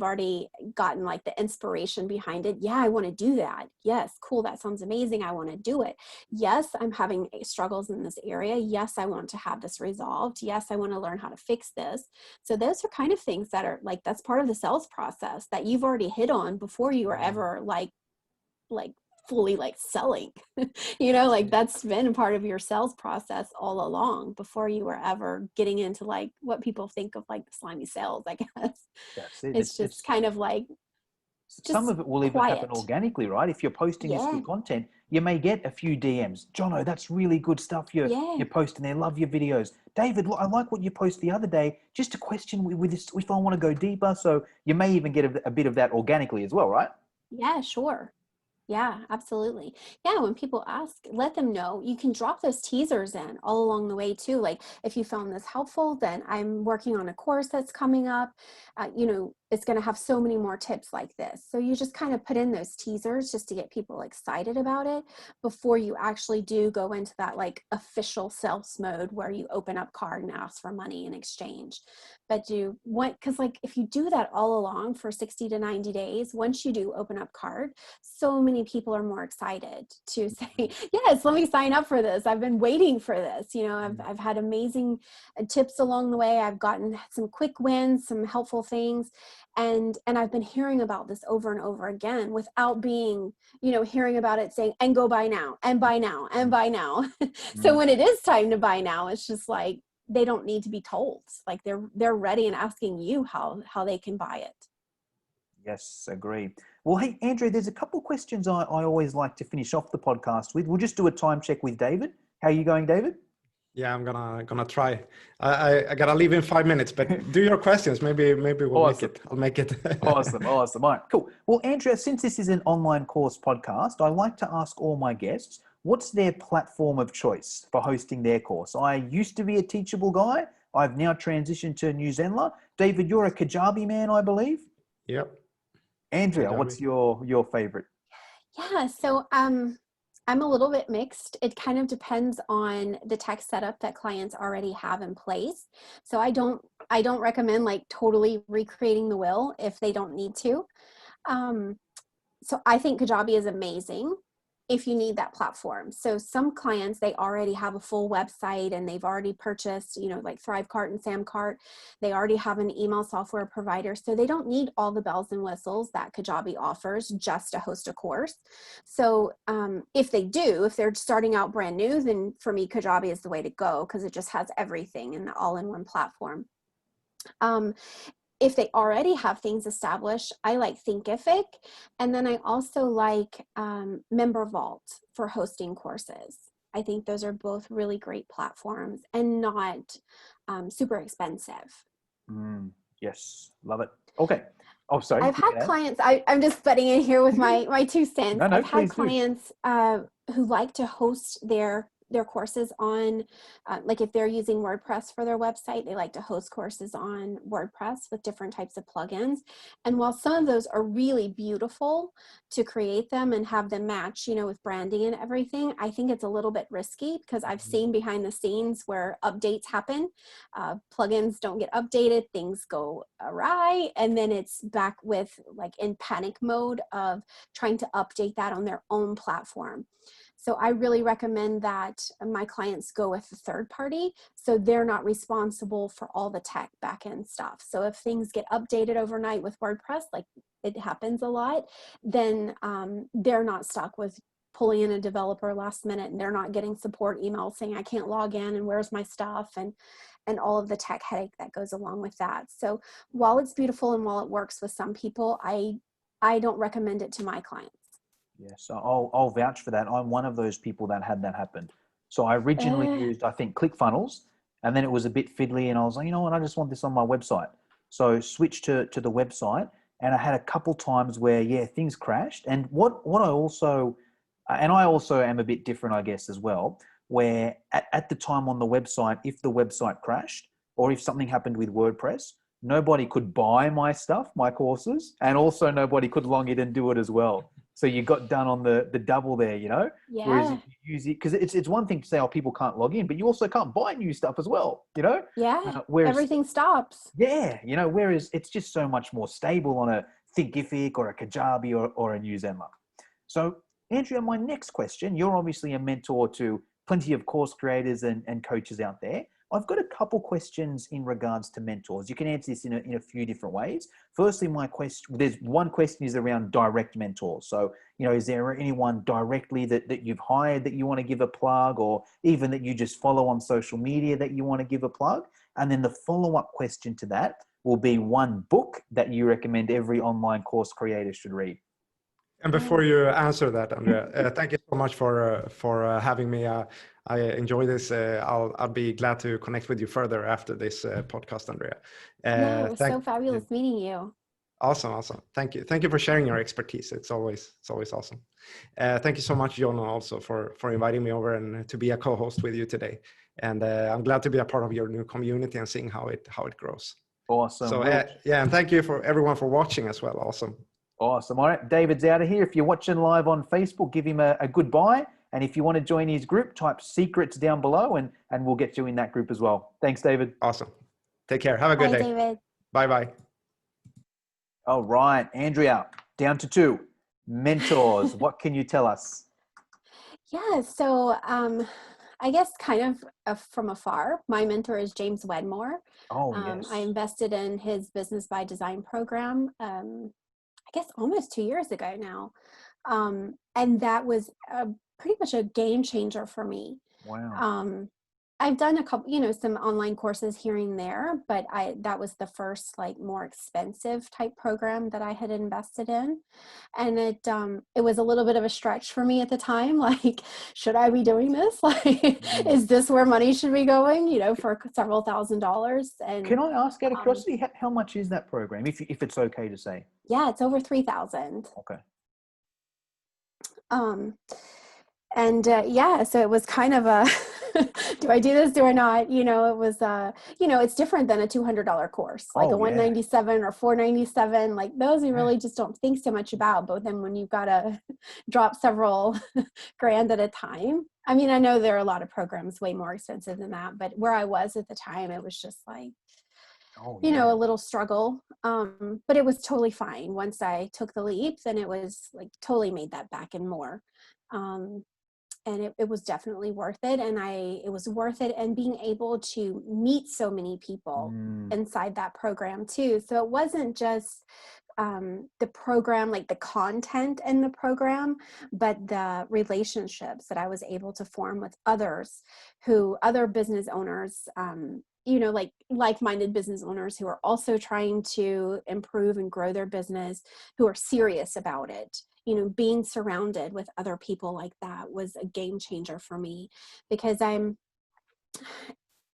already gotten the inspiration behind it. Yeah, I want to do that. Yes, cool. That sounds amazing. I want to do it. Yes, I'm having struggles in this area. Yes, I want to have this resolved. Yes, I want to learn how to fix this. So those are kind of things that are that's part of the sales process that you've already hit on before you were ever fully selling. That's been a part of your sales process all along before you were ever getting into what people think of the slimy sales, I guess. That's it. It's just kind of some of it will even happen organically, right? If you're posting this good content, you may get a few DMs. Jono, that's really good stuff you're posting there. Love your videos. David, look, I like what you posted the other day. Just a question with this, if I want to go deeper. So you may even get a bit of that organically as well, right? Yeah, sure. Yeah, absolutely. Yeah, when people ask, let them know. You can drop those teasers in all along the way too. If you found this helpful, then I'm working on a course that's coming up. It's going to have so many more tips like this. So you just kind of put in those teasers just to get people excited about it before you actually do go into that official sales mode where you open up card and ask for money in exchange. But because if you do that all along for 60 to 90 days, once you do open up card, so many people are more excited to say, yes, let me sign up for this. I've been waiting for this. I've had amazing tips along the way. I've gotten some quick wins, some helpful things. And I've been hearing about this over and over again without being, hearing about it saying, and go buy now, and buy now, and buy now. So when it is time to buy now, it's just like, they don't need to be told. Like they're ready and asking you how they can buy it. Yes, agree. Well, hey, Andrea, there's a couple questions I always like to finish off the podcast with. We'll just do a time check with David. How are you going, David? Yeah, I'm gonna try. I gotta leave in 5 minutes, but do your questions. Maybe we'll Awesome. make it. I'll make it. Awesome. All right, cool. Well, Andrea, since this is an online course podcast, I like to ask all my guests, what's their platform of choice for hosting their course? I used to be a Teachable guy. I've now transitioned to New Zenler. David, you're a Kajabi man, I believe. Yep. Andrea, Kajabi. what's your favorite? Yeah, so I'm a little bit mixed. It kind of depends on the tech setup that clients already have in place. So I don't recommend like totally recreating the wheel if they don't need to. So I think Kajabi is amazing if you need that platform. So some clients, they already have a full website and they've already purchased, like Thrivecart and Samcart. They already have an email software provider. So they don't need all the bells and whistles that Kajabi offers just to host a course. So if they do, if they're starting out brand new, then for me, Kajabi is the way to go because it just has everything in the all-in-one platform. If they already have things established, I like Thinkific. And then I also like Member Vault for hosting courses. I think those are both really great platforms and not super expensive. Yes, love it. Okay. Oh, sorry. I've had clients, I'm just butting in here with my 2 cents. No, I've had please do. clients who like to host their courses on, like if they're using WordPress for their website, they like to host courses on WordPress with different types of plugins. And while some of those are really beautiful to create them and have them match, with branding and everything, I think it's a little bit risky because I've seen behind the scenes where updates happen, plugins don't get updated, things go awry, and then it's back with like in panic mode of trying to update that on their own platform. So I really recommend that my clients go with a third party so they're not responsible for all the tech backend stuff. So if things get updated overnight with WordPress, like it happens a lot, then they're not stuck with pulling in a developer last minute and they're not getting support emails saying I can't log in and where's my stuff and all of the tech headache that goes along with that. So while it's beautiful and while it works with some people, I don't recommend it to my clients. Yes, I'll vouch for that. I'm one of those people that had that happen. So I originally used, I think, ClickFunnels, and then it was a bit fiddly, and I was like, you know what, I just want this on my website. So switched to the website, and I had a couple times where, things crashed. And what I also, and I also am a bit different, I guess, as well, where at the time on the website, if the website crashed or if something happened with WordPress, nobody could buy my stuff, my courses, and also nobody could log in and do it as well. So you got done on the double there, Yeah. Whereas if you use it, because it's one thing to say, people can't log in, but you also can't buy new stuff as well, Yeah. Whereas, everything stops. Yeah. Whereas it's just so much more stable on a Thinkific or a Kajabi or a New Zenler. So Andrea, my next question, you're obviously a mentor to plenty of course creators and coaches out there. I've got a couple questions in regards to mentors. You can answer this in a few different ways. Firstly, there's one question is around direct mentors. So, is there anyone directly that you've hired that you want to give a plug, or even that you just follow on social media that you want to give a plug? And then the follow-up question to that will be one book that you recommend every online course creator should read. And before you answer that, Andrea, thank you so much for having me. I enjoy this. I'll be glad to connect with you further after this podcast, Andrea. It was so fabulous meeting you. Awesome. Thank you for sharing your expertise. It's always awesome. Thank you so much, Jonna, also for inviting me over and to be a co-host with you today. And I'm glad to be a part of your new community and seeing how it grows. Awesome. So and thank you for everyone for watching as well. Awesome. All right, David's out of here. If you're watching live on Facebook, give him a goodbye. And if you want to join his group, type secrets down below and we'll get you in that group as well. Thanks, David. Awesome. Take care. Have a good day. David. Bye-bye. All right, Andrea, down to 2. Mentors, what can you tell us? Yeah, so I guess kind of from afar. My mentor is James Wedmore. Oh, yes. I invested in his Business by Design program, I guess almost 2 years ago now. And that was pretty much a game changer for me. Wow. I've done a couple, some online courses here and there, but that was the first like more expensive type program that I had invested in. And it was a little bit of a stretch for me at the time. Like, should I be doing this? Like, is this where money should be going, for several $1,000s? And can I ask out of curiosity, how much is that program, if it's okay to say? Yeah, it's over 3,000. Okay. So it was kind of a, do I do this? Do I not? It was, it's different than a $200 course, like a $197 or $497. Like those you really just don't think so much about, but then when you've got to drop several grand at a time. I mean, I know there are a lot of programs way more expensive than that, but where I was at the time, it was just like, a little struggle. But it was totally fine. Once I took the leap, then it was like totally made that back and more. And it was definitely worth it. And it was worth it. And being able to meet so many people inside that program too. So it wasn't just the program, like the content in the program, but the relationships that I was able to form with other business owners, like-minded business owners who are also trying to improve and grow their business, who are serious about it. Being surrounded with other people like that was a game changer for me, because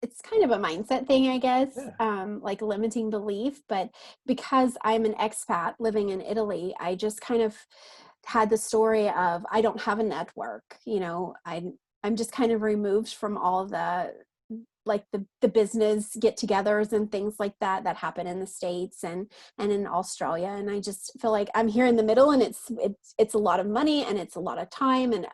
it's kind of a mindset thing, I guess, like limiting belief. But because I'm an expat living in Italy, I just kind of had the story of, I don't have a network, I'm just kind of removed from all the like the business get-togethers and things like that happen in the States and in Australia. And I just feel like I'm here in the middle, and it's a lot of money and it's a lot of time, and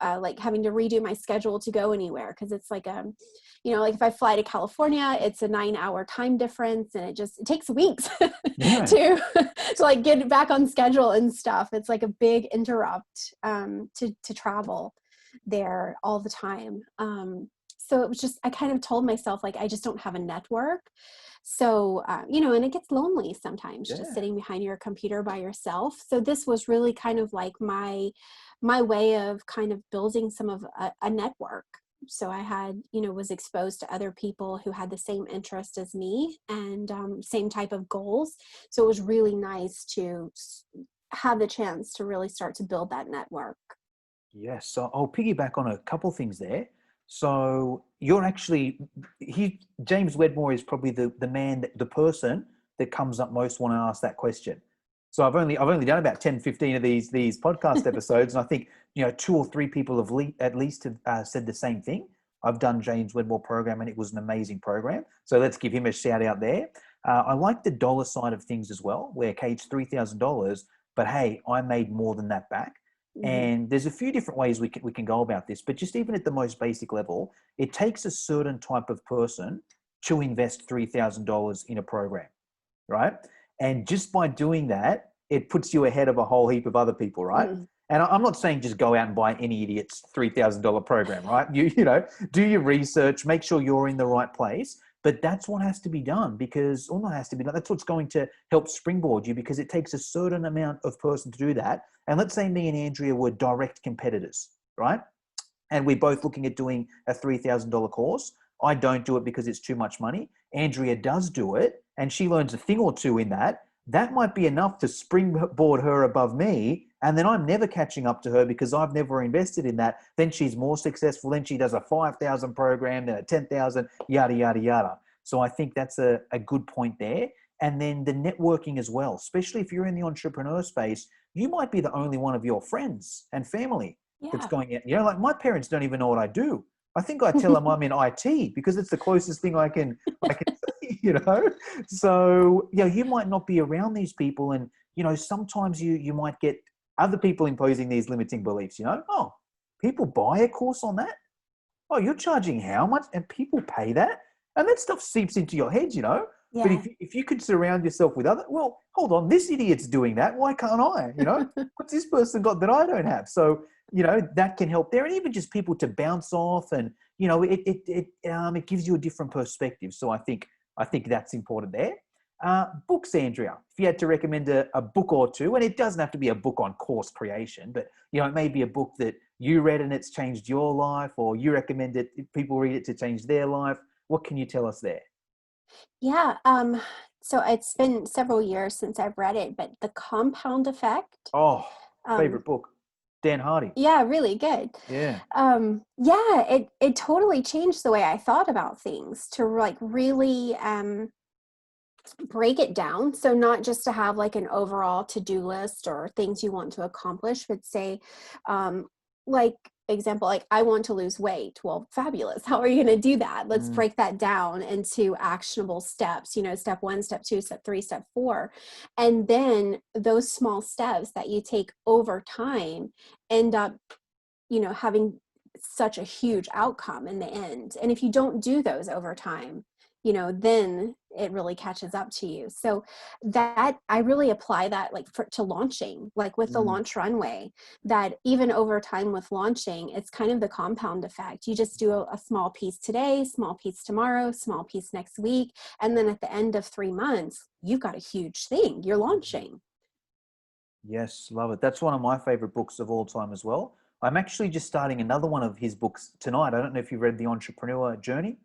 like having to redo my schedule to go anywhere, because it's like like if I fly to California, it's a 9-hour time difference, and it takes weeks to like get back on schedule and stuff. It's like a big interrupt to travel there all the time. So it was just, I kind of told myself, like, I just don't have a network. So, and it gets lonely sometimes just sitting behind your computer by yourself. So this was really kind of like my way of kind of building some of a network. So I had, was exposed to other people who had the same interest as me and same type of goals. So it was really nice to have the chance to really start to build that network. Yes. So I'll piggyback on a couple things there. So you're actually, James Wedmore is probably the person that comes up most when I ask that question. So I've only done about 10, 15 of these podcast episodes. And I think, 2 or 3 people have at least have said the same thing. I've done James Wedmore program, and it was an amazing program. So let's give him a shout out there. I like the dollar side of things as well, where it's $3,000, but hey, I made more than that back. And there's a few different ways we can go about this, but just even at the most basic level, it takes a certain type of person to invest $3,000 in a program, right? And just by doing that, it puts you ahead of a whole heap of other people, right? And I'm not saying just go out and buy any idiot's $3,000 program, right? You do your research, make sure you're in the right place. But that's what has to be done, because, or not has to be done, that's what's going to help springboard you, because it takes a certain amount of person to do that. And let's say me and Andrea were direct competitors, right? And we're both looking at doing a $3,000 course. I don't do it because it's too much money. Andrea does do it, and she learns a thing or two in that. That might be enough to springboard her above me. And then I'm never catching up to her because I've never invested in that. Then she's more successful. Then she does a 5,000 program, then a 10,000, yada, yada, yada. So I think that's a good point there. And then the networking as well, especially if you're in the entrepreneur space, you might be the only one of your friends and family that's going out. Like my parents don't even know what I do. I think I tell them I'm in IT because it's the closest thing I can say, So, you might not be around these people, and, sometimes you might get other people imposing these limiting beliefs, oh, people buy a course on that? Oh, you're charging how much? And people pay that? And that stuff seeps into your head, Yeah. But if you could surround yourself with hold on, this idiot's doing that. Why can't I? What's this person got that I don't have? So you know, that can help there. And even just people to bounce off, and, you know, it gives you a different perspective. So I think that's important there. Books, Andrea, if you had to recommend a book or two, and it doesn't have to be a book on course creation, but, you know, it may be a book that you read and it's changed your life, or you recommend it, people read it to change their life. What can you tell us there? Yeah. So it's been several years since I've read it, but The Compound Effect. Oh, Um, favorite book, Dan Hardy. yeah, really good. Yeah. Yeah, it totally changed the way I thought about things, to like really break it down. So not just to have like an overall to-do list or things you want to accomplish, but say, like example, like I want to lose weight. Well, fabulous. How are you going to do that? Let's break that down into actionable steps, you know, step 1, step 2, step 3, step 4. And then those small steps that you take over time end up, you know, having such a huge outcome in the end. And if you don't do those over time, you know, then it really catches up to you. So that I really apply that like to launching, like with the launch runway, that even over time with launching, it's kind of the compound effect. You just do a small piece today, small piece tomorrow, small piece next week. And then at the end of 3 months, you've got a huge thing you're launching. Yes, love it. That's one of my favorite books of all time as well. I'm actually just starting another one of his books tonight. I don't know if you've read The Entrepreneur Journey.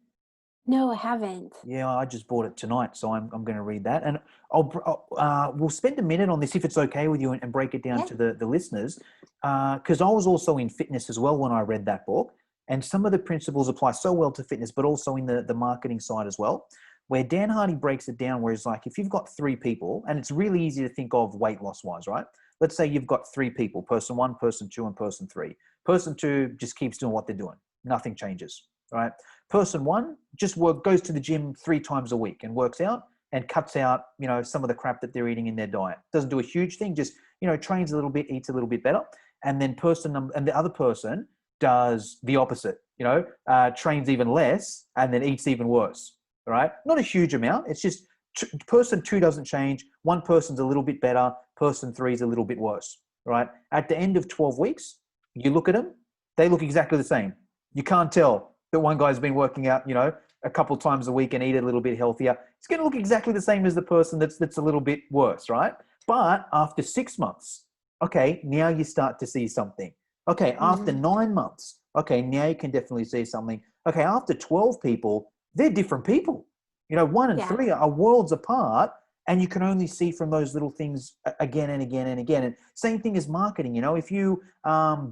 No, I haven't. Yeah, I just bought it tonight, so I'm going to read that, and we'll spend a minute on this if it's okay with you, and break it down to the listeners, because I was also in fitness as well when I read that book, and some of the principles apply so well to fitness, but also in the marketing side as well, where Dan Hardy breaks it down, where he's like, if you've got 3 people, and it's really easy to think of weight loss wise, right? Let's say you've got 3 people, person 1, person 2, and person 3. Person 2 just keeps doing what they're doing. Nothing changes, right? Person 1 just goes to the gym 3 times a week and works out and cuts out, you know, some of the crap that they're eating in their diet. Doesn't do a huge thing, just, you know, trains a little bit, eats a little bit better. And then and the other person does the opposite, you know, trains even less and then eats even worse, right? Not a huge amount. It's just person 2 doesn't change. One person's a little bit better. Person 3 is a little bit worse, right? At the end of 12 weeks, you look at them, they look exactly the same. You can't tell that one guy's been working out, you know, a couple times a week and eat a little bit healthier. It's going to look exactly the same as the person that's a little bit worse, right? But after 6 months, okay, now you start to see something. Okay, after 9 months, okay, now you can definitely see something. Okay, after 12 people, they're different people. You know, 1 and 3 are worlds apart, and you can only see from those little things again and again and again. And same thing as marketing. You know, if you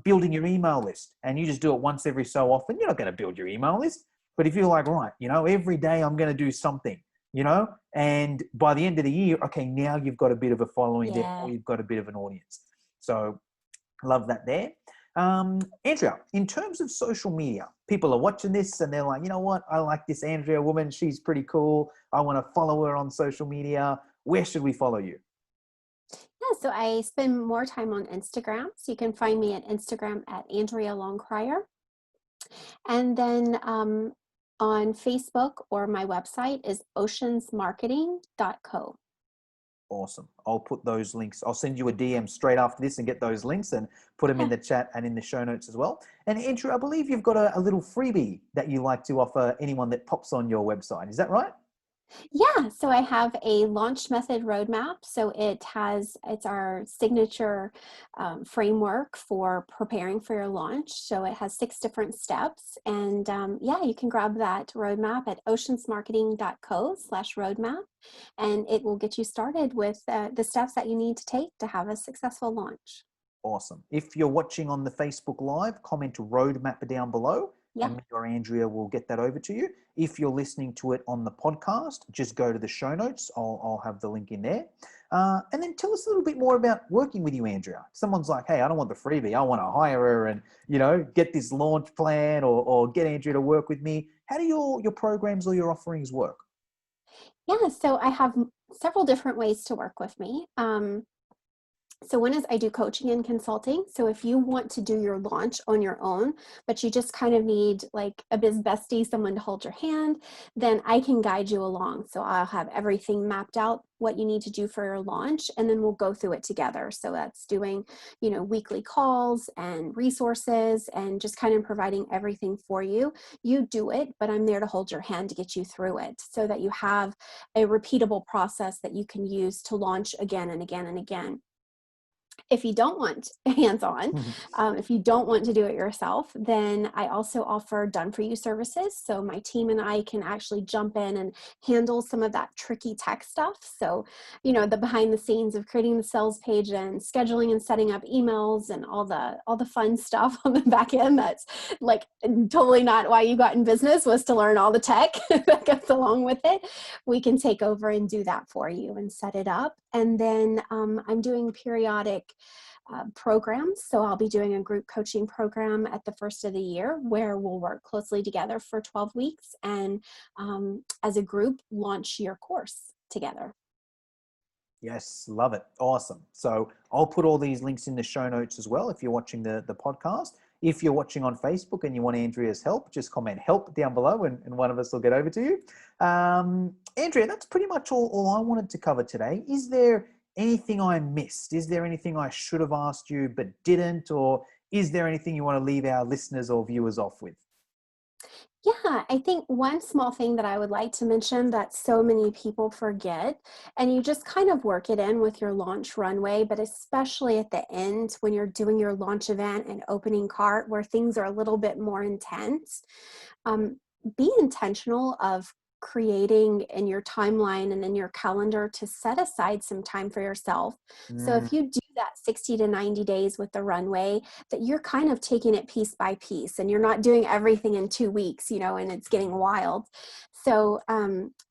building your email list and you just do it once every so often, you're not going to build your email list. But if you're like, right, you know, every day I'm going to do something, you know, and by the end of the year, okay, now you've got a bit of a following there, or you've got a bit of an audience. So love that there. Andrea, in terms of social media, people are watching this and they're like, you know what? I like this Andrea woman. She's pretty cool. I want to follow her on social media. Where should we follow you? Yeah, so I spend more time on Instagram. So you can find me at Instagram at Andrea Longcrier. And then on Facebook, or my website is oceansmarketing.co. Awesome. I'll put those links. I'll send you a DM straight after this and get those links and put them in the chat and in the show notes as well. And Andrea, I believe you've got a little freebie that you like to offer anyone that pops on your website. Is that right? Yeah, so I have a launch method roadmap. So it's our signature framework for preparing for your launch. So it has 6 different steps. And yeah, you can grab that roadmap at oceansmarketing.co/roadmap. And it will get you started with the steps that you need to take to have a successful launch. Awesome. If you're watching on the Facebook Live, comment roadmap down below. Yeah. And me or Andrea will get that over to you. If you're listening to it on the podcast, just go to the show notes. I'll have the link in there. And then tell us a little bit more about working with you, Andrea. Someone's like, hey, I don't want the freebie. I want to hire her and, you know, get this launch plan or get Andrea to work with me. How do your programs or your offerings work? Yeah, so I have several different ways to work with me. So one is I do coaching and consulting. So if you want to do your launch on your own, but you just kind of need like a biz bestie, someone to hold your hand, then I can guide you along. So I'll have everything mapped out, what you need to do for your launch, and then we'll go through it together. So that's doing, weekly calls and resources and just kind of providing everything for you. You do it, but I'm there to hold your hand to get you through it so that you have a repeatable process that you can use to launch again and again and again. If you don't want hands-on, if you don't want to do it yourself, then I also offer done-for-you services. So my team and I can actually jump in and handle some of that tricky tech stuff. So, the behind the scenes of creating the sales page and scheduling and setting up emails and all the fun stuff on the back end. That's like totally not why you got in business, was to learn all the tech that goes along with it. We can take over and do that for you and set it up. And then I'm doing periodic programs. So I'll be doing a group coaching program at the first of the year where we'll work closely together for 12 weeks and as a group launch your course together. Yes, love it. Awesome. So I'll put all these links in the show notes as well if you're watching the podcast. If you're watching on Facebook and you want Andrea's help, just comment help down below and one of us will get over to you. Andrea, that's pretty much all I wanted to cover today. Is there anything I missed? Is there anything I should have asked you but didn't? Or is there anything you want to leave our listeners or viewers off with? Yeah, I think one small thing that I would like to mention that so many people forget, and you just kind of work it in with your launch runway, but especially at the end when you're doing your launch event and opening cart where things are a little bit more intense, be intentional of creating in your timeline and in your calendar to set aside some time for yourself. So if you do that 60 to 90 days with the runway, that you're kind of taking it piece by piece and you're not doing everything in 2 weeks, and it's getting wild. So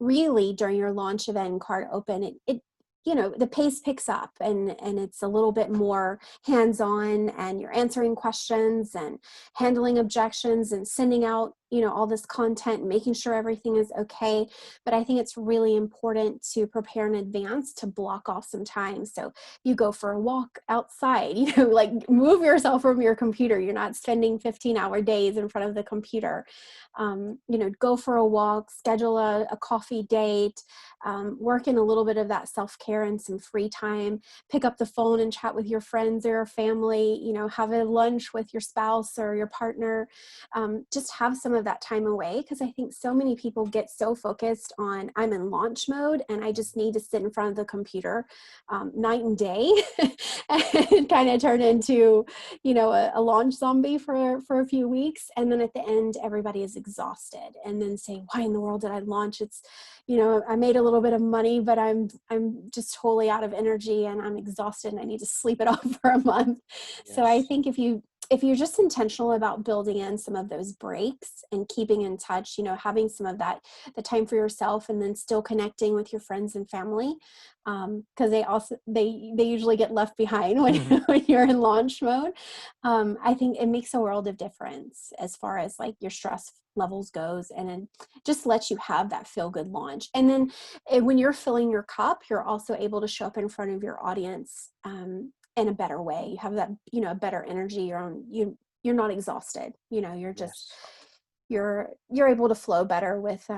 really during your launch event and cart open, it the pace picks up and it's a little bit more hands-on and you're answering questions and handling objections and sending out, all this content, making sure everything is okay. But I think it's really important to prepare in advance to block off some time. So you go for a walk outside, like move yourself from your computer. You're not spending 15-hour days in front of the computer. Go for a walk, schedule a coffee date, work in a little bit of that self-care and some free time, pick up the phone and chat with your friends or your family, have a lunch with your spouse or your partner, just have some of that time away. Because I think so many people get so focused on I'm in launch mode and I just need to sit in front of the computer night and day and kind of turn into, a launch zombie for a few weeks. And then at the end, everybody is exhausted and then say, why in the world did I launch? It's, I made a little bit of money, but I'm just totally out of energy and I'm exhausted and I need to sleep it off for a month. Yes. So I think if you're just intentional about building in some of those breaks and keeping in touch, having some of that, the time for yourself and then still connecting with your friends and family, because they usually get left behind when you're in launch mode. I think it makes a world of difference as far as like your stress levels goes, and then just lets you have that feel good launch. And then when you're filling your cup, you're also able to show up in front of your audience in a better way. You have that, a better energy. You're not exhausted. You're just, yes. You're able to flow better with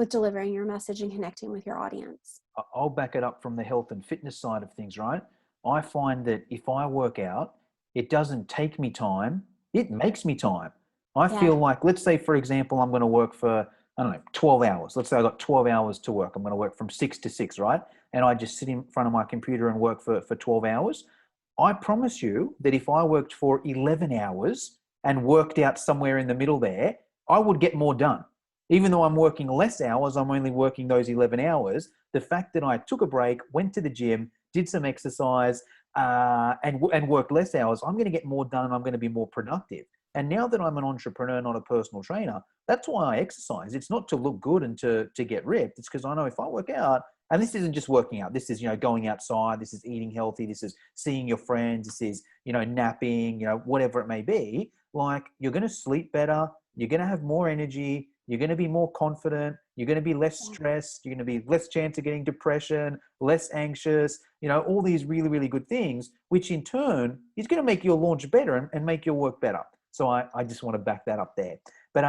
delivering your message and connecting with your audience. I'll back it up from the health and fitness side of things, right? I find that if I work out, it doesn't take me time, it makes me time. I feel like, let's say, for example, I'm going to work for, 12 hours. Let's say I got 12 hours to work. I'm going to work from 6 to 6, right? And I just sit in front of my computer and work for 12 hours. I promise you that if I worked for 11 hours and worked out somewhere in the middle there, I would get more done. Even though I'm working less hours, I'm only working those 11 hours. The fact that I took a break, went to the gym, did some exercise, and worked less hours, I'm going to get more done and I'm going to be more productive. And now that I'm an entrepreneur, not a personal trainer, that's why I exercise. It's not to look good and to get ripped. It's because I know if I work out, and this isn't just working out, this is, going outside, this is eating healthy, this is seeing your friends, this is, napping, whatever it may be, like you're going to sleep better, you're going to have more energy, you're going to be more confident, you're going to be less stressed, you're going to be less chance of getting depression, less anxious, all these really, really good things, which in turn is going to make your launch better and make your work better. So I just want to back that up there. But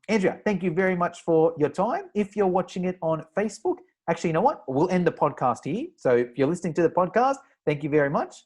Andrea, thank you very much for your time. If you're watching it on Facebook, actually, you know what? We'll end the podcast here. So if you're listening to the podcast, thank you very much.